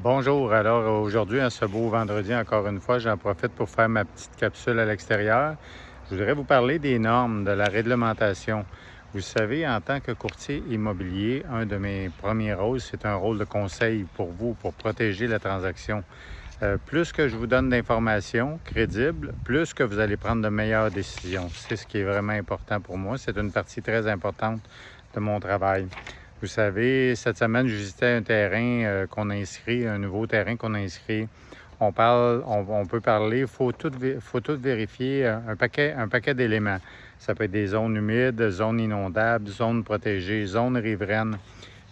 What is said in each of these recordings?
Bonjour, alors aujourd'hui, ce beau vendredi, encore une fois, j'en profite pour faire ma petite capsule à l'extérieur. Je voudrais vous parler des normes, de la réglementation. Vous savez, en tant que courtier immobilier, un de mes premiers rôles, c'est un rôle de conseil pour vous, pour protéger la transaction. Plus que je vous donne d'informations crédibles, plus que vous allez prendre de meilleures décisions. C'est ce qui est vraiment important pour moi. C'est une partie très importante de mon travail. Vous savez, cette semaine, je visitais un terrain qu'on a inscrit, un nouveau terrain qu'on a inscrit. On peut parler, faut tout vérifier, un paquet d'éléments. Ça peut être des zones humides, zones inondables, zones protégées, zones riveraines.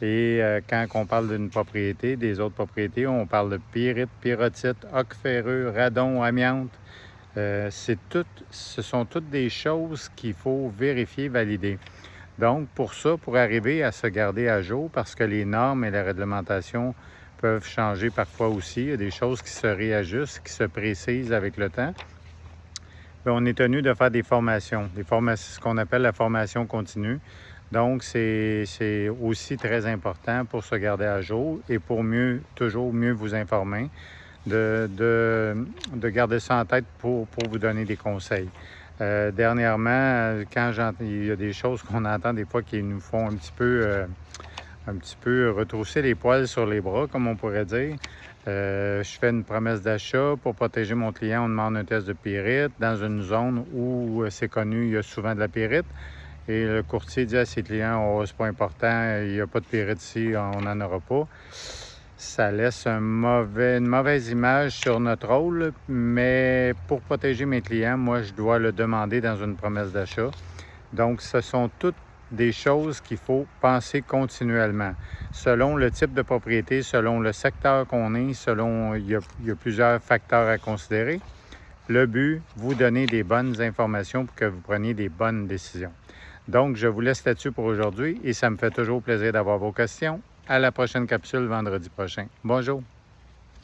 Et quand on parle d'une propriété, des autres propriétés, on parle de pyrite, pyrrhotite, ocre ferreux, radon, amiante. Ce sont toutes des choses qu'il faut vérifier, valider. Donc, pour ça, pour arriver à se garder à jour, parce que les normes et la réglementation peuvent changer parfois aussi, il y a des choses qui se réajustent, qui se précisent avec le temps. Bien, on est tenu de faire des formations, ce qu'on appelle la formation continue. Donc, c'est aussi très important pour se garder à jour et pour toujours mieux vous informer, de garder ça en tête pour vous donner des conseils. Dernièrement, il y a des choses qu'on entend des fois qui nous font un petit peu retrousser les poils sur les bras, comme on pourrait dire. Je fais une promesse d'achat pour protéger mon client. On demande un test de pyrite dans une zone où c'est connu, il y a souvent de la pyrite. Et le courtier dit à ses clients, oh, c'est pas important, il n'y a pas de pyrite ici, on n'en aura pas. Ça laisse une mauvaise image sur notre rôle, mais pour protéger mes clients, moi, je dois le demander dans une promesse d'achat. Donc, ce sont toutes des choses qu'il faut penser continuellement. Selon le type de propriété, selon le secteur qu'on est, il y a plusieurs facteurs à considérer. Le but, vous donner des bonnes informations pour que vous preniez des bonnes décisions. Donc, je vous laisse là-dessus pour aujourd'hui et ça me fait toujours plaisir d'avoir vos questions. À la prochaine capsule vendredi prochain. Bonjour!